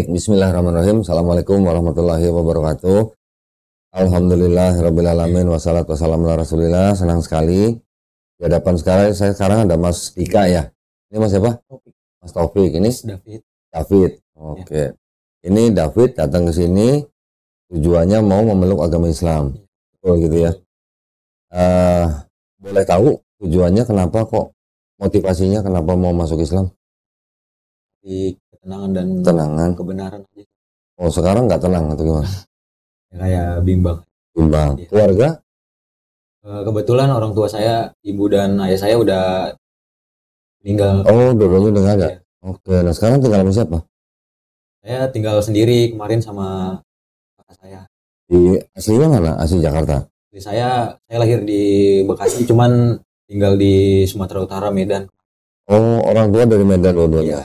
Baik, bismillahirrahmanirrahim. Assalamualaikum warahmatullahi wabarakatuh. Alhamdulillah rabbil alamin wassalatu wassalamu ala Rasulillah. Senang sekali di hadapan sekarang ada Mas Dika ya. Ini Mas siapa? Topik. Mas Taufik. Ini David. David. Oke. Ini David datang ke sini tujuannya mau memeluk agama Islam. Betul gitu ya. Boleh tahu tujuannya kenapa kok, motivasinya kenapa mau masuk Islam? Di ketenangan dan kebenaran aja. Oh, sekarang nggak tenang atau gimana? Ya, kayak bimbang. Ya. Keluarga? Kebetulan orang tua saya, ibu dan ayah saya udah meninggal. Oh, dua-duanya udah nggak ada. Ya. Oke, nah sekarang tinggal sama siapa? Saya tinggal sendiri kemarin sama kakak saya. Di aslinya mana? Asli Jakarta? Saya lahir di Bekasi, cuman tinggal di Sumatera Utara, Medan. Oh, orang tua dari Medan dua-duanya? Ya.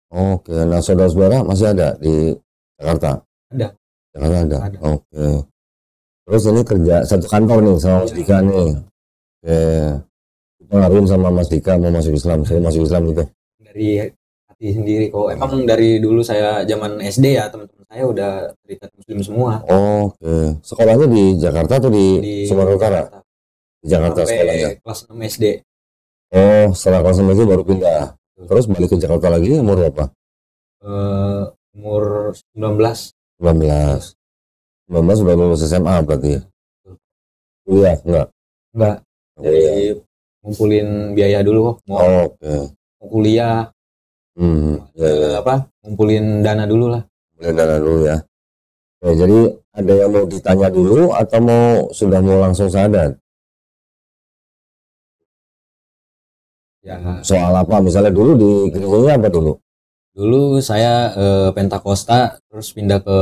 Oke, nah saudara-saudara masih ada di Jakarta? Ada. Jakarta ada? Oke. Terus ini kerja satu kantor nih sama Mas Dika nih. Oke. Pengaruhin sama Mas Dika mau masuk Islam, saya masuk Islam gitu. Dari hati sendiri kok. Emang dari dulu saya zaman SD ya, teman-teman saya udah terikat Muslim semua. Oke. Sekolahnya di Jakarta atau di Sumatera Utara? Di Jakarta sekolahnya. Kelas 6 SD. Oh, setelah kelas 6 SD baru pindah. Terus balik ke Jakarta lagi umur berapa? Umur 19. 19 sudah lulus SMA berarti. Kuliah enggak? Jadi ngumpulin biaya dulu kok. Mau kuliah. Ngumpulin dana dulu lah. Ngumpulin dana dulu ya. Oke, jadi ada yang mau ditanya dulu atau sudah mau langsung sadar? Ya. Soal apa? Misalnya dulu di gerejanya apa dulu? Dulu saya Pentakosta, terus pindah ke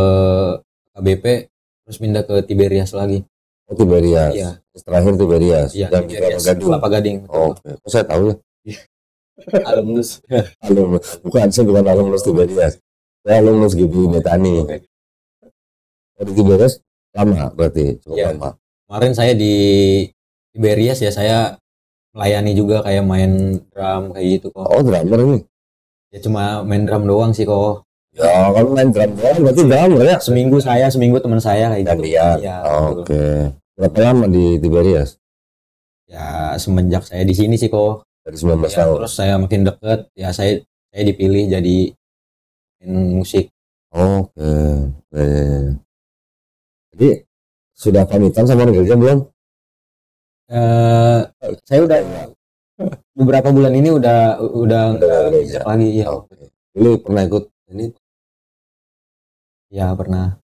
KBP, terus pindah ke Tiberias lagi. Oh, Tiberias. Iya. Terakhir Tiberias. Iya, dan Kelapa Gading. Oke. Oh, saya tahu ya. Alumnus. Bukan, saya bukan alumnus Tiberias. Saya alumnus Gibi Metani. Di Tiberias lama berarti, cukup lama. Kemarin saya di Tiberias ya, saya melayani juga kayak main drum kayak gitu kok. Oh, drummer ini? Ya cuma main drum doang sih kok. Ya kalau main drum doang berarti drummer ya? Seminggu saya, seminggu teman saya kayak gitu. Ya, oke. Berapa lama di Tiberias? Ya semenjak saya di sini sih kok. Dari 19 tahun. Terus saya makin deket, ya saya dipilih jadi musik. Oke. Jadi sudah pamitan sama orang gereja belum? Saya udah beberapa bulan ini udah lagi ya. Dulu pernah ikut ini? Ya pernah.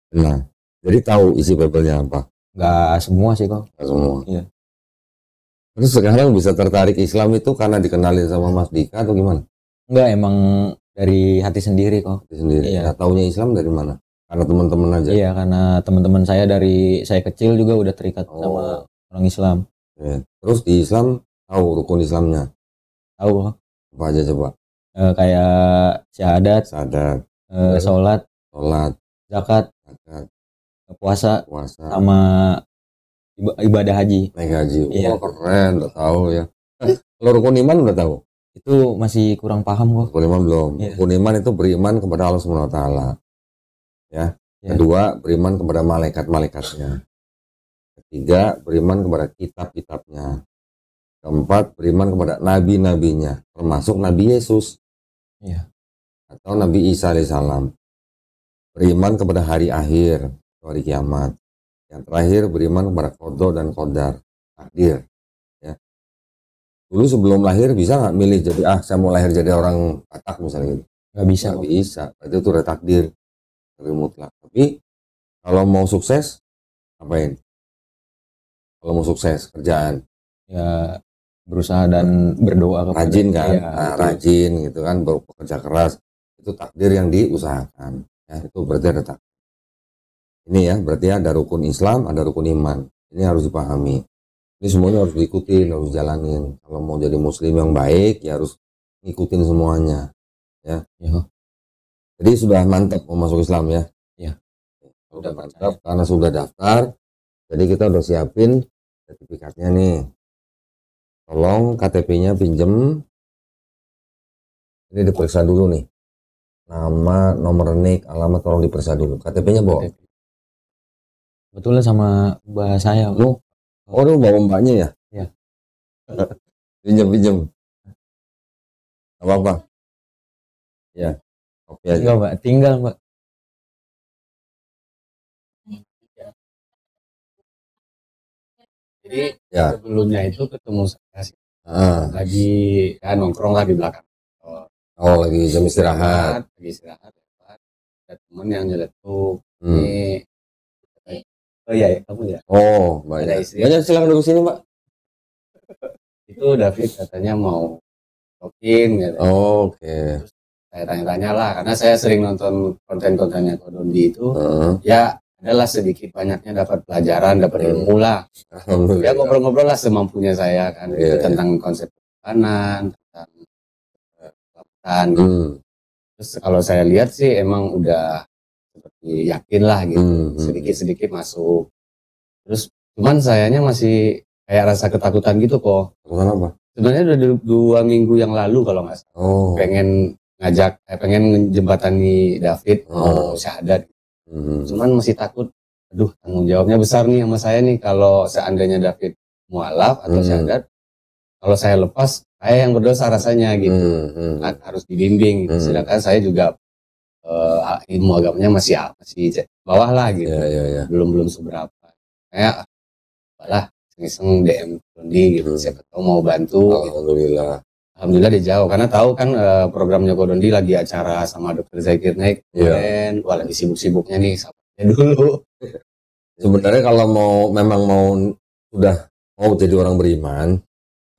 Jadi tahu isi Bible-nya apa? Nggak semua sih kok. Nggak semua. Iya. Terus sekarang bisa tertarik Islam itu karena dikenalin sama Mas Dika atau gimana? Enggak, emang dari hati sendiri kok. Hati sendiri. Iya. Nah, taunya Islam dari mana? Karena teman-teman aja. Iya, karena teman-teman saya dari saya kecil juga udah terikat sama orang Islam. Ya. Terus di Islam tahu rukun Islamnya? Tahu. Apa aja coba? Kayak syahadat, sholat, zakat, puasa, sama ibadah haji. Naik haji. Iya. Keren, udah tahu ya. Kalau rukun iman udah tahu? Itu masih kurang paham kok. Rukun iman belum. Iya. Rukun iman itu beriman kepada Allah Subhanahu wa taala. Ya. Kedua, beriman kepada malaikat-malaikatnya. Ketiga, beriman kepada kitab-kitabnya. Keempat, beriman kepada nabi-nabinya, termasuk Nabi Yesus. Iya. Atau Nabi Isa alaihissalam. Beriman kepada hari akhir, hari kiamat. Yang terakhir, beriman kepada qada dan qadar, takdir. Ya. Dulu sebelum lahir bisa nggak milih jadi saya mau lahir jadi orang Batak misalnya gitu? Nggak bisa. Nggak bisa. Itu udah takdir mutlak. Tapi kalau mau sukses apain? Kalau mau sukses kerjaan ya berusaha dan berdoa kepada rajin kan, rajin gitu kan, bekerja keras, itu takdir yang diusahakan ya, itu berarti ada takdir. Ini ya berarti ada rukun Islam, ada rukun iman, ini harus dipahami, ini semuanya harus diikuti, harus jalanin. Kalau mau jadi muslim yang baik ya harus ngikutin semuanya ya. Jadi sudah mantap mau masuk Islam ya. Udah mantap karena sudah daftar, jadi kita udah siapin sertifikatnya nih. Tolong KTP-nya pinjem. Ini diperiksa dulu nih. nama, nomor nik, alamat tolong diperiksa dulu. KTP-nya bawa. Kebetulan sama mbak saya. Lu? Oh, lu bawa mbaknya ya? Iya. Pinjem. Apa-apa? Ya, kopi aja. Enggak mbak, tinggal mbak. Jadi Ya. sebelumnya itu ketemu saya sih. Ah. Lagi ya nongkrong lah di belakang. Oh, lagi jam istirahat. Lagi istirahat. Ada temen yang nyeletuk. Hmm. Ini oh iya, kamu ya. Oh, Ada banyak. istri. Banyak, silakan duduk sini, Mbak. Itu David katanya mau talking gitu. Oh, oke. Saya tanya-tanya lah karena saya sering nonton konten-kontennya Kodondi itu. Ya adalah sedikit banyaknya dapat pelajaran, dapat ilmu lah. Ya ngobrol-ngobrol lah semampunya saya kan gitu, tentang konsep pertahanan, tentang pelaksanaan gitu. Terus kalau saya lihat sih emang udah seperti yakin lah gitu, sedikit-sedikit masuk. Terus cuman sayanya masih kayak rasa ketakutan gitu kok. Ketakutan apa? Sebenarnya udah 2 minggu yang lalu kalau nggak salah. Oh. Pengen jembatani David mau syahadat. Cuman masih takut, aduh tanggung jawabnya besar nih sama saya nih kalau seandainya David mualaf atau syahadat, kalau saya lepas saya yang berdosa rasanya gitu. Harus dibimbing gitu. Sedangkan saya juga ilmu agamanya masih bawah lah gitu. Belum seberapa. Kayak apalah iseng DM Kodondi gitu, siapa tahu mau bantu. Alhamdulillah dijawab karena tahu kan programnya Kodondi lagi acara sama Dr. Zakir Naik kemarin, wah lagi sibuk-sibuknya nih sampai dulu. Sebenarnya kalau memang sudah mau jadi orang beriman,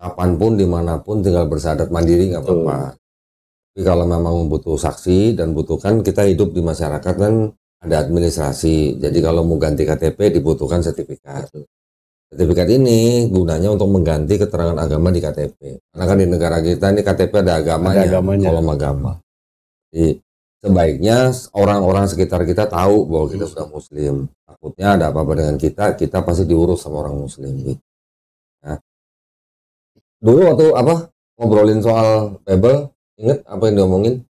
kapanpun dimanapun tinggal bersyahadat mandiri nggak apa-apa. Tapi kalau memang butuh saksi dan butuhkan, kita hidup di masyarakat kan ada administrasi. Jadi kalau mau ganti KTP dibutuhkan sertifikat. Sertifikat ini gunanya untuk mengganti keterangan agama di KTP. Karena kan di negara kita ini KTP ada agamanya. Kolom agama. Jadi sebaiknya orang-orang sekitar kita tahu bahwa kita sudah muslim. Takutnya ada apa-apa dengan kita pasti diurus sama orang muslim. Nah, dulu waktu ngobrolin soal Bible, inget apa yang diomongin?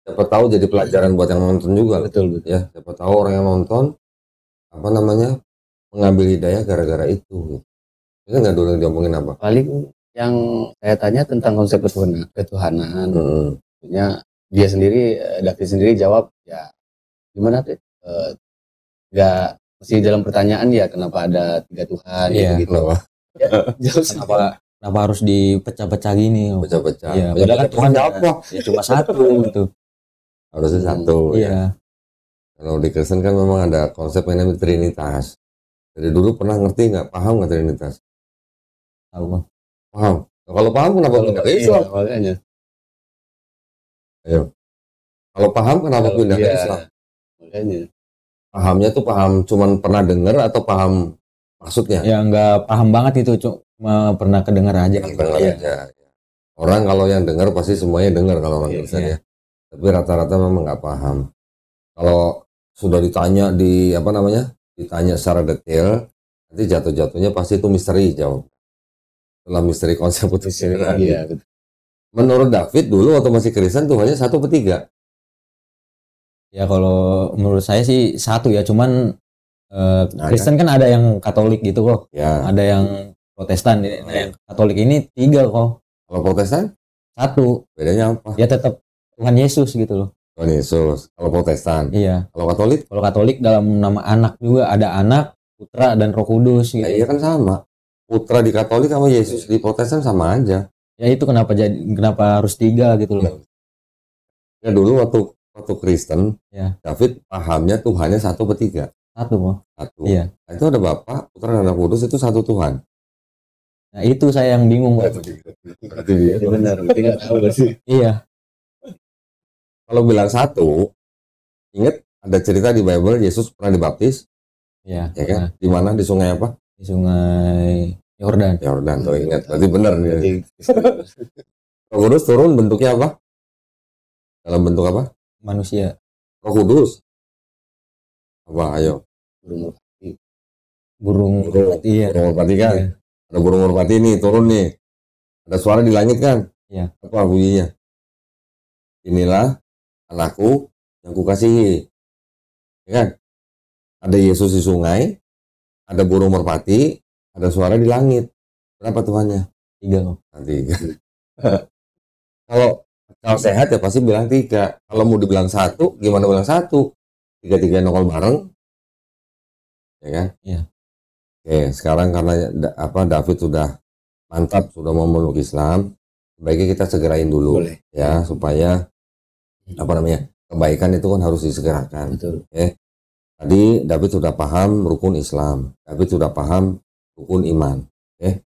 Siapa tahu jadi pelajaran buat yang nonton juga. Betul. Ya, siapa tahu orang yang nonton mengambil hidayah gara-gara itu. Itu nggak dulu yang diomongin apa? Paling yang saya tanya tentang konsep ketuhanan. Maksudnya dia sendiri, David sendiri jawab ya gimana tuh? Nggak mesti dalam pertanyaan ya kenapa ada 3 Tuhan gitu. Kenapa harus dipecah-pecah gini? Pecah-pecah. Ya, padahal kan Tuhan apa? Ya cuma satu gitu. Harusnya satu. Iya. Kalau di Kristen kan memang ada konsep yang namanya Trinitas. Dari dulu pernah ngerti nggak? Paham nggak Trinitas? Tahu Bang. Paham. Nah, kalau paham kenapa pindah ke Islam? Makanya. Ayo. Kalau paham kenapa pindah ke Islam? Makanya. Pahamnya tuh paham cuman pernah dengar atau paham maksudnya? Ya nggak paham banget itu, cuma pernah kedengar aja. Aja. Orang kalau yang dengar pasti semuanya dengar kalau orang Kristen ya. Tapi rata-rata memang nggak paham. Kalau sudah ditanya ditanya secara detail, nanti jatuh-jatuhnya pasti itu misteri jawab. Setelah misteri konsep itu. Iya, betul. Menurut David dulu waktu masih Kristen Tuhannya 1 atau 3? Ya kalau menurut saya sih 1 ya, cuman Kristen kan ada yang Katolik gitu kok. Ya. Ada yang Protestan. Nah, yang Katolik ini 3 kok. Kalau Protestan? 1. Bedanya apa? Ya tetap Tuhan Yesus gitu loh. Tuhan Yesus. Kalau Protestan? Iya. Kalau Katolik? Kalau Katolik dalam nama anak juga ada Anak, Putra, dan Roh Kudus gitu. Ya, iya kan sama. Putra di Katolik sama Yesus di Protestan sama aja. Ya itu kenapa harus 3 gitu loh. Ya dulu waktu Kristen, ya. David pahamnya Tuhannya 1 atau 3? 1 kok. 1. Iya. Nah, itu ada Bapa, Putra, dan Roh Kudus itu 1 Tuhan. Nah itu saya yang bingung. Berarti benar. Berarti nggak tahu sih. Iya. Kalau bilang 1, ingat ada cerita di Bible Yesus pernah dibaptis. Iya. Ya kan? Di mana? Di sungai apa? Di sungai Yordan. Yordan tuh ingat. Berarti benar nih. Roh Kudus turun bentuknya apa? Dalam bentuk apa? Manusia. Roh Kudus. Apa? Ayo. Burung merpati. Iya. Burung merpati kan? Iya. Ada burung merpati nih turun nih. Ada suara di langit kan? Iya. Apa bunyinya? Inilah anakku yang kukasihi. Ya kan? Ada Yesus di sungai, ada burung merpati, ada suara di langit. Berapa Tuhannya? 3 kok. Tiga. Kalau sehat ya pasti bilang 3. Kalau mau dibilang 1, gimana bilang 1? 3 nongol bareng, ya kan? Iya. Oke, sekarang karena David sudah mantap, sudah mau memeluk Islam, sebaiknya kita segerain dulu. Boleh. Ya, supaya kebaikan itu kan harus disegerakan. Betul. Oke. Tadi David sudah paham rukun Islam, David sudah paham rukun iman. Oke.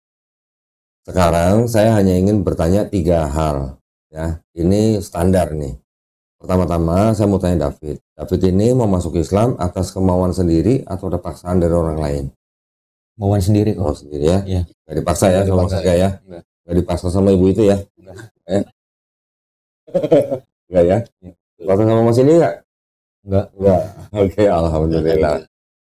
Sekarang saya hanya ingin bertanya 3 hal. Ya, ini standar nih. Pertama-tama saya mau tanya David. David ini mau masuk Islam atas kemauan sendiri atau ada paksaan dari orang lain? Mauan sendiri kok. Mau sendiri ya? Iya. Gak dipaksa ya sama saya ya? Gak dipaksa sama ibu itu ya? Enggak ya? Dipaksa sama mas ini enggak? Enggak. Oke, alhamdulillah.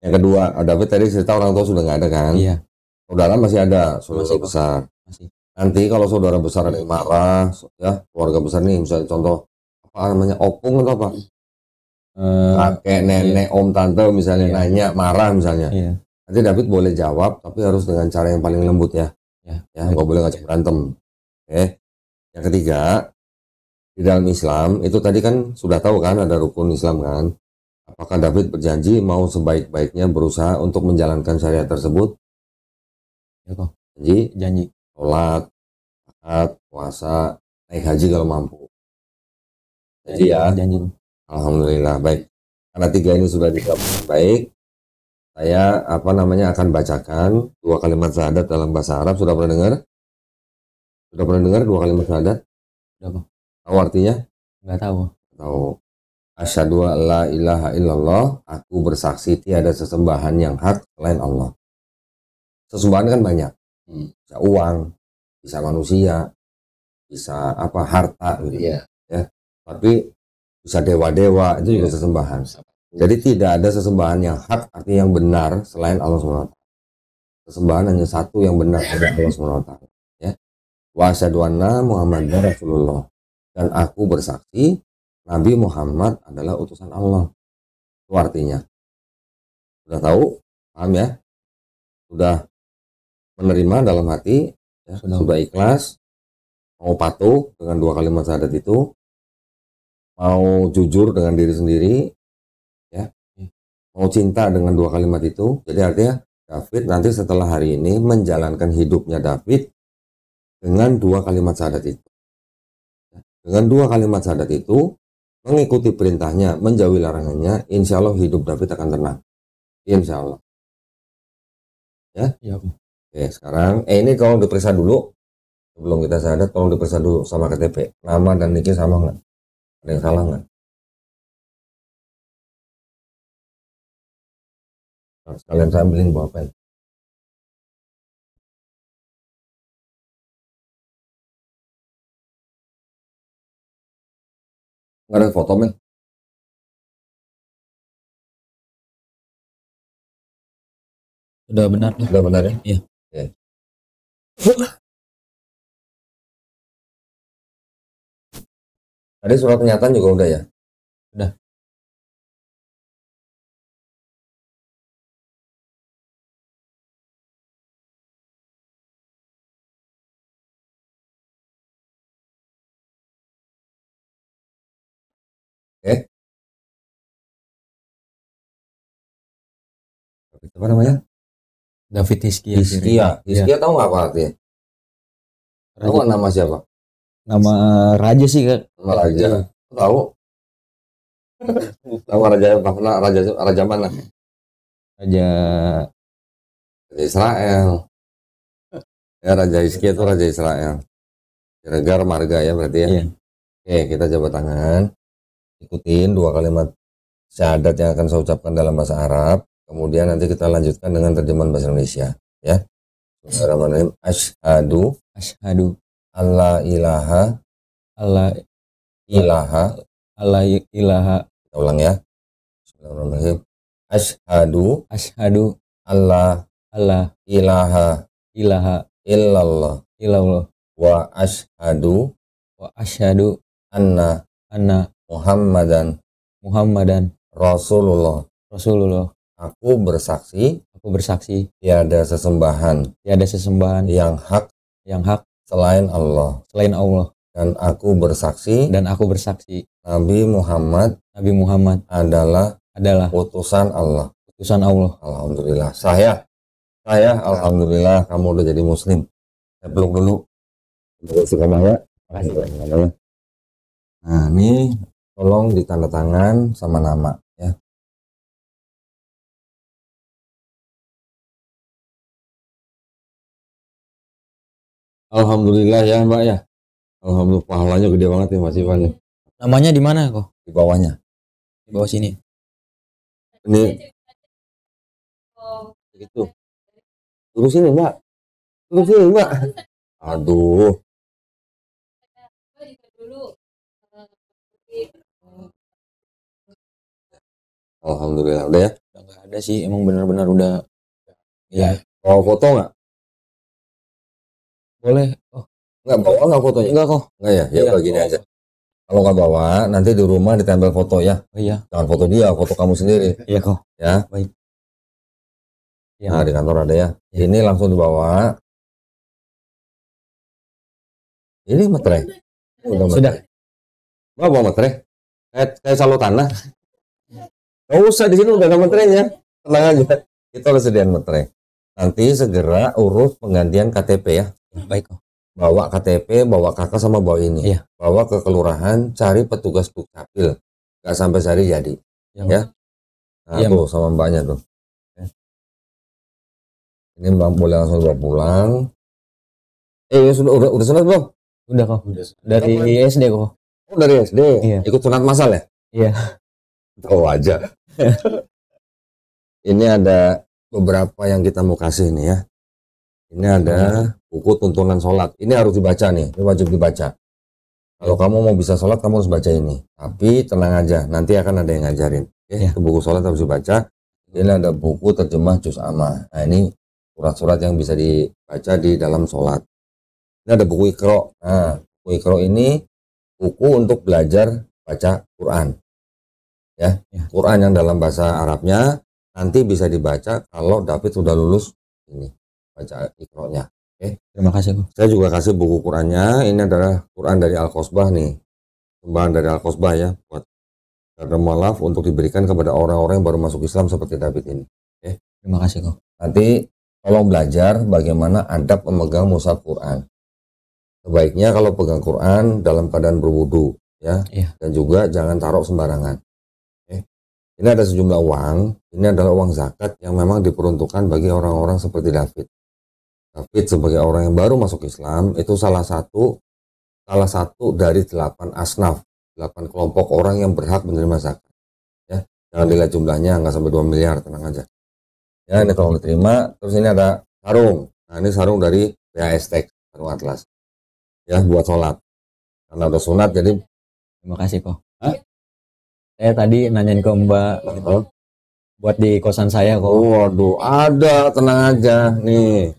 Yang kedua, David tadi cerita orang tua sudah nggak ada kan? Iya. Saudara masih ada, saudara Masih, besar. Masih. Nanti kalau saudara besar ada yang marah, ya keluarga besar nih, misalnya contoh apa namanya opung atau apa? Kakek, nenek, om, tante misalnya nanya, marah misalnya. Iya. Nanti David boleh jawab, tapi harus dengan cara yang paling lembut ya. Ya, nggak boleh ngajak berantem. Oke. Yang ketiga, di dalam Islam itu tadi kan sudah tahu kan ada rukun Islam kan? Apakah David berjanji mau sebaik-baiknya berusaha untuk menjalankan syariat tersebut? Ya kok. Janji. Sholat, zakat, puasa, naik haji kalau mampu. Janji ya. Janji. Alhamdulillah baik. Karena 3 ini sudah digabung baik, saya akan bacakan 2 kalimat syahadat dalam bahasa Arab. Sudah pernah dengar? Sudah pernah dengar 2 kalimat syahadat? Sudah kok. Tahu artinya? Enggak tahu. Tahu. Asyhadu an la ilaha illallah, aku bersaksi tiada sesembahan yang hak selain Allah. Sesembahan kan banyak. Bisa uang, bisa manusia, bisa harta gitu. Iya. Ya. Tapi bisa dewa-dewa itu juga sesembahan. Jadi tidak ada sesembahan yang hak, artinya yang benar selain Allah SWT. Sesembahan hanya satu yang benar pada Allah SWT. Ya. Wa asyhadu anna Muhammadar Rasulullah. Dan aku bersaksi Nabi Muhammad adalah utusan Allah. Itu artinya. Sudah tahu? Paham ya? Sudah menerima dalam hati, ya? Sudah ikhlas, mau patuh dengan 2 kalimat syahadat itu, mau jujur dengan diri sendiri, ya, mau cinta dengan 2 kalimat itu. Jadi artinya David nanti setelah hari ini menjalankan hidupnya David dengan 2 kalimat syahadat itu. Dengan 2 kalimat syahadat itu, mengikuti perintahnya, menjauhi larangannya, insya Allah hidup David akan tenang. Insya Allah. Ya? Iya. Oke, sekarang ini tolong diperiksa dulu sebelum kita syahadat, tolong diperiksa dulu sama KTP, nama dan NIK sama nggak? Ada yang salah nggak? Nah, sekalian saya ambilin pulpen. Nggak ada foto men? Sudah benar. Sudah benar ya? Iya. Oke. Tadi surat pernyataan juga udah ya? Udah. Oke. Apa namanya? David Hizkia. Hizkia tahu nggak apa artinya? Tahu nggak nama siapa? Nama raja sih kak. Nama raja. Tahu? Tahu raja mana? Raja Israel. Ya, Raja Hizkia itu Raja Israel. Regar marga ya berarti ya. Iya. Oke, kita jabat tangan. Ikutin 2 kalimat syahadat yang akan saya ucapkan dalam bahasa Arab. Kemudian nanti kita lanjutkan dengan terjemahan bahasa Indonesia. Ya. Bismillahirrahmanirrahim. Asyhadu alla ilaha Kita ulang ya. Bismillahirrahmanirrahim. Asyhadu alla ilaha illallah wa asyhadu anna Muhammadan Rasulullah. Aku bersaksi tiada sesembahan yang hak selain Allah. Dan aku bersaksi Nabi Muhammad adalah utusan Allah. Alhamdulillah. Saya alhamdulillah kamu udah jadi muslim. Saya peluk dulu. Makasih. Nah, ini tolong ditanda tangan sama nama ya. Alhamdulillah ya Mbak ya. Alhamdulillah pahalanya gede banget nih Mas Ivan nih. Namanya di mana kok? Di bawahnya. Di bawah sini. Ini gitu. Terus sini Mbak. Aduh. Alhamdulillah udah ya. Udah nggak ada sih, emang benar-benar udah. Ya. Mau foto nggak? Boleh. Oh, nggak bawa nggak fotonya? enggak kok. Nggak ya? Ya Iya. begini aja. Kalau nggak bawa, nanti di rumah ditempel foto ya. Oh iya. Jangan foto dia, foto kamu sendiri. Iya kok. Ya. Baik. Ya. Nah di kantor ada ya. Ya. Ini langsung dibawa. Ini materai. Udah Sudah. Mbak bawa materai. Kayak salo tanah. Nggak usah, di sini udah ada materainya. Tenang aja. Kita udah sediain materai. Nanti segera urus penggantian KTP ya. Baik kok. Bawa KTP, bawa kakak sama bawa ini. Iya. Bawa ke kelurahan, cari petugas dukcapil. Gak sampai sehari jadi. Ya. Nah Iya, tuh sama mbaknya tuh. Ini mbak boleh langsung dibawa pulang. Udah sunat belum? Udah kok. Dari SD kok. Oh dari SD. Iya. Ikut sunat masal ya? Iya. Tahu aja. Ini ada beberapa yang kita mau kasih nih ya. Ini ada buku tuntunan sholat. Ini harus dibaca nih. Ini wajib dibaca. Kalau kamu mau bisa sholat, kamu harus baca ini. Tapi tenang aja, nanti akan ada yang ngajarin. Itu buku sholat harus dibaca. Ini ada buku terjemah juz amma. Nah ini surat-surat yang bisa dibaca di dalam sholat. Ini ada buku Iqra. Nah, buku Iqra ini buku untuk belajar baca Quran. Ya. Quran yang dalam bahasa Arabnya nanti bisa dibaca kalau David sudah lulus ini baca Iqra-nya. Oke. Terima kasih kok. Saya juga kasih buku Qurannya. Ini adalah Quran dari Al-Qasbah nih. Sumbangan dari Al-Qasbah ya buat karena mualaf untuk diberikan kepada orang-orang yang baru masuk Islam seperti David ini. Oke. Terima kasih kok. Nanti tolong belajar bagaimana adab memegang mushaf Quran. Sebaiknya kalau pegang Quran dalam keadaan berwudu ya. Iya. Dan juga jangan taruh sembarangan. Oke. Ini ada sejumlah uang. Ini adalah uang zakat yang memang diperuntukkan bagi orang-orang seperti David. David sebagai orang yang baru masuk Islam itu salah satu dari 8 asnaf, 8 kelompok orang yang berhak menerima zakat. Ya, jangan dilihat jumlahnya nggak sampai 2 miliar, tenang aja. Ya, ini tolong diterima. Terus ini ada sarung. Nah, ini sarung dari BAS Tech, sarung Atlas. Ya, buat sholat. Karena udah sunat jadi. Terima kasih kok. Saya tadi nanyain ke Mbak gitu, buat di kosan saya kok. Waduh, ada, tenang aja nih.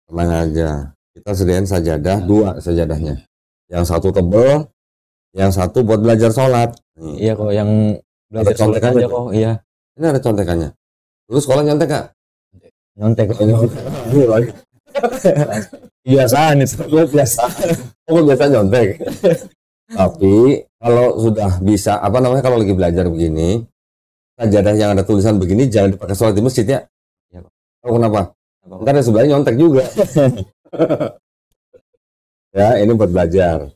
Tenang aja. Kita sediain sajadah, 2 sajadahnya. Yang satu tebel, yang satu buat belajar sholat. Iya kok, yang belajar sholat aja kok. Iya. Ini ada contekannya. Dulu sekolah nyontek gak? Nyontek kok. Biasaan itu. Biasa nyontek. Tapi kalau sudah bisa, kalau lagi belajar begini, sajadah yang ada tulisan begini jangan dipakai sholat di masjid ya. Tahu kenapa? Ntar di sebelahnya nyontek juga. Ya, ini buat belajar.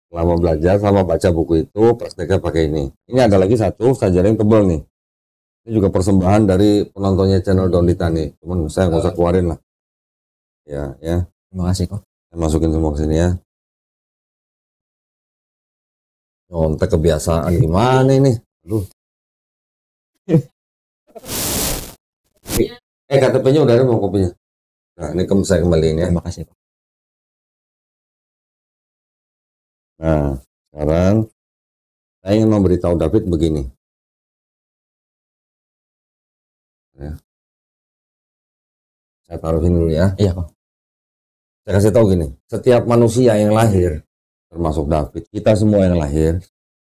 Selama belajar, selama baca buku itu, prakteknya pakai ini. Ini ada lagi satu sajadah yang tebal nih. Ini juga persembahan dari penontonnya channel Dondita nih. Cuman saya nggak usah keluarin lah. Ya. Terima kasih kok. Saya masukin semua ke sini ya. Nyontek kebiasaan gimana ini? Aduh. KTP-nya udah ada, mau kopinya. Nah, ini saya kembaliin ya. Terima kasih kok. Nah, sekarang saya ingin memberitahu David begini. Ya. Saya taruhin dulu ya. Iya kok. Saya kasih tahu gini, setiap manusia yang lahir, termasuk David, kita semua yang lahir,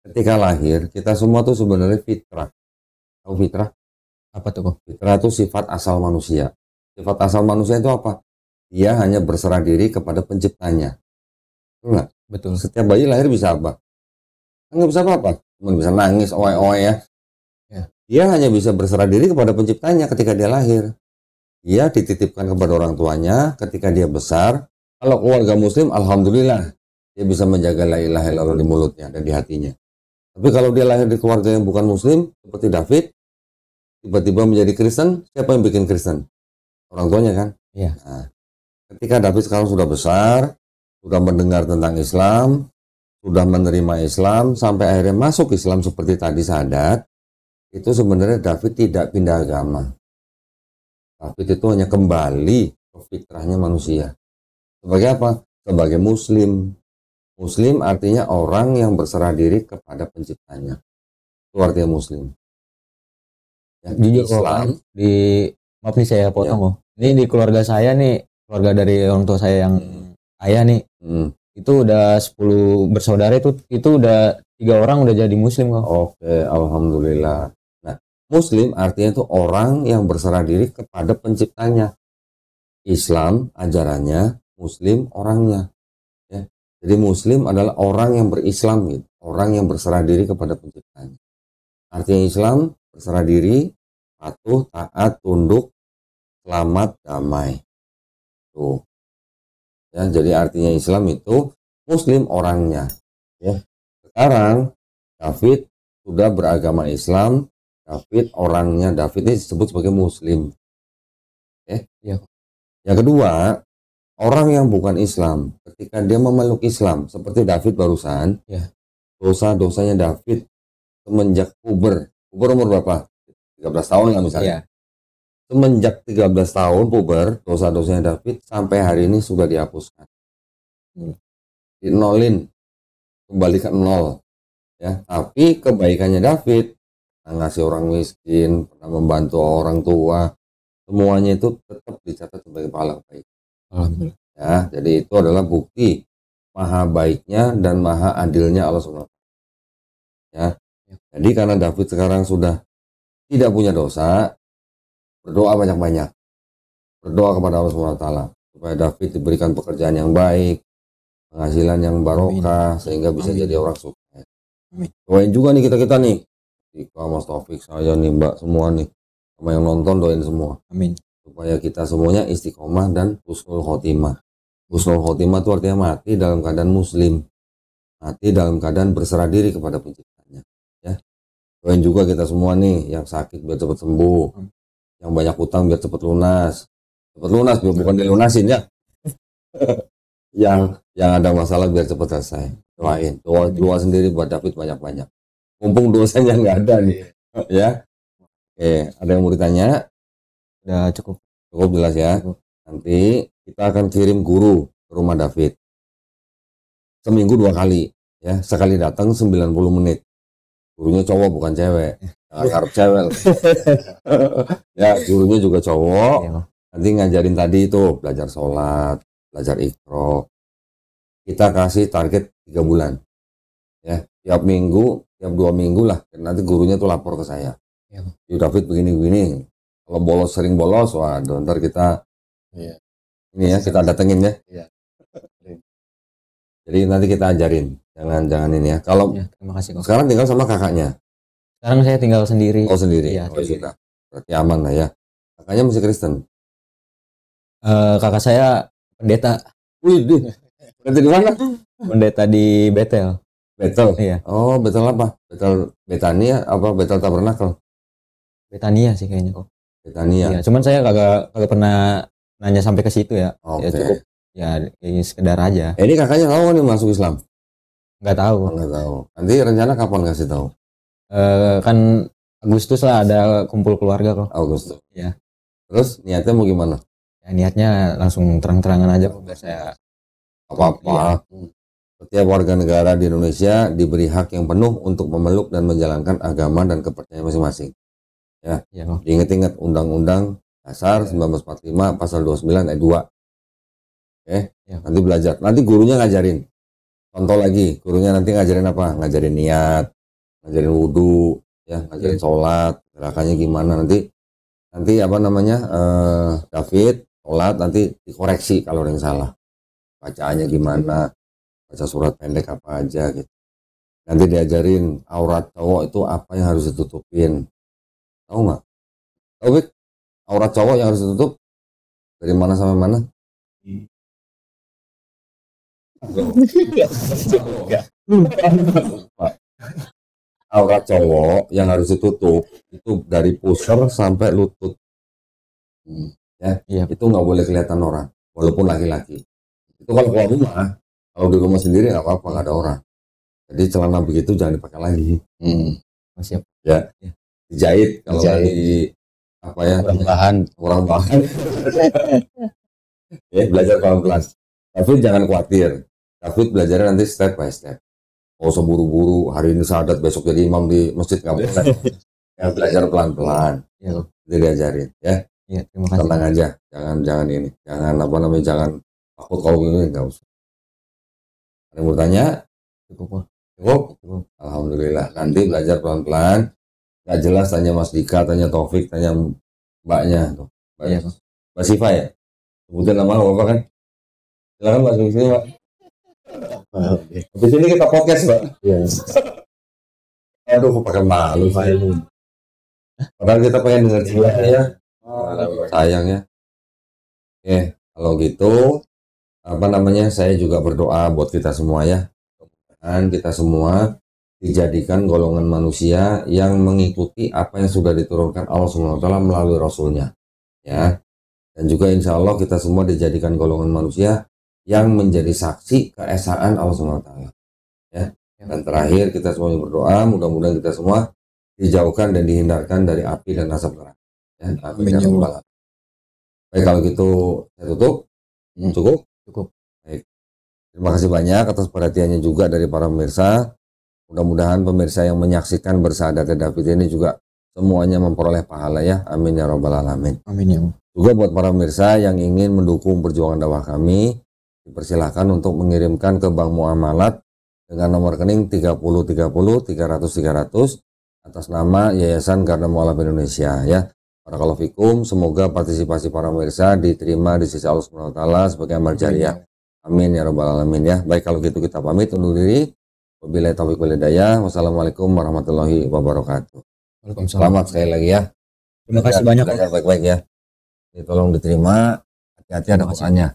ketika lahir kita semua tuh sebenarnya fitrah. Tahu fitrah? Apa tuh kok? Fitrah itu sifat asal manusia. Sifat asal manusia itu apa? Dia hanya berserah diri kepada penciptanya. Betul nggak? Betul. Setiap bayi lahir bisa apa? Nggak bisa apa-apa. Cuma bisa nangis, oe-oe ya. Ya. Dia hanya bisa berserah diri kepada penciptanya ketika dia lahir. Dia dititipkan kepada orang tuanya ketika dia besar. Kalau keluarga muslim, alhamdulillah. Dia bisa menjaga la ilaha illallah di mulutnya dan di hatinya. Tapi kalau dia lahir di keluarga yang bukan muslim, seperti David, tiba-tiba menjadi Kristen, siapa yang bikin Kristen? Orang tuanya kan? Iya. Nah, ketika David sekarang sudah besar, sudah mendengar tentang Islam, sudah menerima Islam, sampai akhirnya masuk Islam seperti tadi Sadat, itu sebenarnya David tidak pindah agama. David itu hanya kembali ke fitrahnya manusia. Sebagai apa? Sebagai muslim. Muslim artinya orang yang berserah diri kepada penciptanya. Itu artinya muslim. Ya, Jujur kok, Islam. maaf nih saya potong kok. Ini di keluarga saya nih, keluarga dari orang tua saya yang ayah nih, itu udah 10 bersaudara, itu udah 3 orang udah jadi muslim kok. Oke, alhamdulillah. Nah, muslim artinya itu orang yang berserah diri kepada penciptanya. Islam ajarannya, muslim orangnya. Ya. Jadi muslim adalah orang yang berislam gitu, orang yang berserah diri kepada penciptanya. Artinya Islam berserah diri, patuh, taat, tunduk, selamat, damai. Tuh. Ya, jadi artinya Islam itu muslim orangnya. Ya. Sekarang David sudah beragama Islam, David orangnya, David ini disebut sebagai muslim. Ya. Yang kedua, orang yang bukan Islam, ketika dia memeluk Islam, seperti David barusan, ya. Dosa-dosanya David semenjak puber umur berapa? 13 tahun lah misalnya. Ya. Semenjak 13 tahun puber, dosa-dosanya David sampai hari ini sudah dihapuskan. Dinolin, kembali ke nol. Ya, tapi kebaikannya David, pernah ngasih orang miskin, pernah membantu orang tua, semuanya itu tetap dicatat sebagai pahala kebaikan. Alhamdulillah. Ya, jadi itu adalah bukti maha baiknya dan maha adilnya Allah SWT. Ya, jadi karena David sekarang sudah tidak punya dosa, berdoa banyak-banyak, berdoa kepada Allah SWT supaya David diberikan pekerjaan yang baik, penghasilan yang barokah, sehingga bisa jadi orang sukses. Doain juga nih kita nih, Ika, Mas Taufik, saya nih, Mbak, semua nih, sama yang nonton doain semua. Amin. Supaya kita semuanya istiqomah dan husnul khotimah. Husnul khotimah itu artinya mati dalam keadaan muslim, mati dalam keadaan berserah diri kepada penciptanya. Ya, doain juga kita semua nih, yang sakit biar cepat sembuh, yang banyak utang biar cepat lunas, bukan dilunasin ya. yang ada masalah biar cepat selesai. Doain, doa sendiri buat David banyak-banyak. Mumpung dosanya nggak ada nih, ya. Oke, ada yang mau ditanya? Udah cukup jelas ya. Nanti kita akan kirim guru ke rumah David. Seminggu 2 kali, ya. Sekali datang 90 menit. Gurunya cowok bukan cewek. Harap cewek. Ya, gurunya juga cowok. Nanti ngajarin tadi itu, belajar sholat, belajar Iqra. Kita kasih target 3 bulan. Ya, tiap minggu, tiap 2 minggu lah. Nanti gurunya tuh lapor ke saya. David begini. Kalau sering bolos, waduh, ntar kita ini ya, kita datengin ya. Jadi nanti kita ajarin, jangan ini ya. Kalau terima kasih kok. Sekarang tinggal sama kakaknya. Sekarang saya tinggal sendiri. Oh, sendiri. Iya, Sudah. Berarti aman lah ya. Kakaknya masih Kristen. Kakak saya pendeta. Wih, pendeta di mana? Pendeta di Betel. Betel. Iya. Oh, Betel apa? Betel Betania apa Betel Tabernakel? Betania sih kayaknya kok. Betania. Iya, cuman saya kagak pernah nanya sampai ke situ ya. Oke. Ya cukup. Ya ini sekedar aja. Ini kakaknya tahu nih masuk Islam? Nggak tahu. Nggak tahu. Nanti rencana kapan kasih tahu? Kan Agustus lah ada kumpul keluarga kok. Agustus. Ya. Terus niatnya mau gimana? Ya, niatnya langsung terang-terangan aja kok biar saya apa-apa. Setiap warga negara di Indonesia diberi hak yang penuh untuk memeluk dan menjalankan agama dan kepercayaan masing-masing. Ya. Diingat-ingat Undang-Undang Dasar 1945 pasal 29 ayat 2. Oke. Nanti belajar. Nanti gurunya ngajarin. contoh lagi, gurunya nanti ngajarin apa? Ngajarin niat, ngajarin wudhu, ya, ngajarin sholat, gerakannya gimana nanti apa namanya David sholat nanti dikoreksi kalau ada yang salah, bacaannya gimana, baca surat pendek apa aja gitu. Nanti diajarin aurat cowok itu apa yang harus ditutupin, tahu nggak? Tahu Bik? Aurat cowok yang harus ditutup dari mana sampai mana? Aurat cowok yang harus ditutup itu dari pusar sampai lutut. Ya, Iya. itu nggak boleh kelihatan orang, walaupun laki-laki. Itu kalau keluar rumah, kalau di rumah sendiri nggak apa-apa, nggak ada orang. Jadi celana begitu jangan dipakai lagi. Siap. Ya, dijahit kalau nggak di apa ya? Kurang bahan. Ya, belajar pelan-pelan. Tapi jangan khawatir. David belajarnya nanti step by step. Mau seburu-buru hari ini syahadat besok jadi imam di masjid nggak boleh. Ya, belajar pelan-pelan. Iya. Jadi diajarin, ya. Iya, terima kasih. Tenang aja, jangan ini, jangan apa namanya, jangan takut kalau gini, nggak usah. Ada yang mau tanya? Cukup. Alhamdulillah. Nanti belajar pelan-pelan. Nggak jelas tanya Mas Dika, tanya Taufik, tanya mbaknya. Iya. Mbak Siva ya? Sebutin nama apa kan? Silakan Mbak Siva. Habis ini kita podcast Mbak. Iya. Aduh, pakai malu saya. Padahal kita pengen dengar ceritanya ya. Sayang ya. Oke, kalau gitu apa namanya, saya juga berdoa buat kita semua ya. Dan kita semua dijadikan golongan manusia yang mengikuti apa yang sudah diturunkan Allah SWT melalui Rasulnya, ya. Dan juga insya Allah kita semua dijadikan golongan manusia yang menjadi saksi keesaan Allah SWT, ya. Dan terakhir kita semua berdoa mudah-mudahan kita semua dijauhkan dan dihindarkan dari api dan asap neraka. Ya, amin ya rabbal alamin. Baik, kalau gitu saya tutup. Cukup. Baik. Terima kasih banyak atas perhatiannya juga dari para pemirsa. Mudah-mudahan pemirsa yang menyaksikan Bersyahadat David ini juga semuanya memperoleh pahala ya. Amin ya rabbal alamin. Amin ya. Juga buat para pemirsa yang ingin mendukung perjuangan dakwah kami, dipersilahkan untuk mengirimkan ke Bank Muamalat dengan nomor rekening 3030 300 atas nama Yayasan Garda Mualaf Indonesia ya. Barakallahu fikum, semoga partisipasi para pemirsa diterima di sisi Allah Subhanahu wa taala sebagai amal jariah. Amin ya rabbal alamin ya. Baik, kalau gitu kita pamit undur diri. Wabillahi taufiq wal hidayah. Wassalamualaikum warahmatullahi wabarakatuh. Waalaikumsalam. Selamat sekali lagi ya. Terima kasih banyak. Baik-baik ya. Tolong diterima. Hati-hati ada pesannya.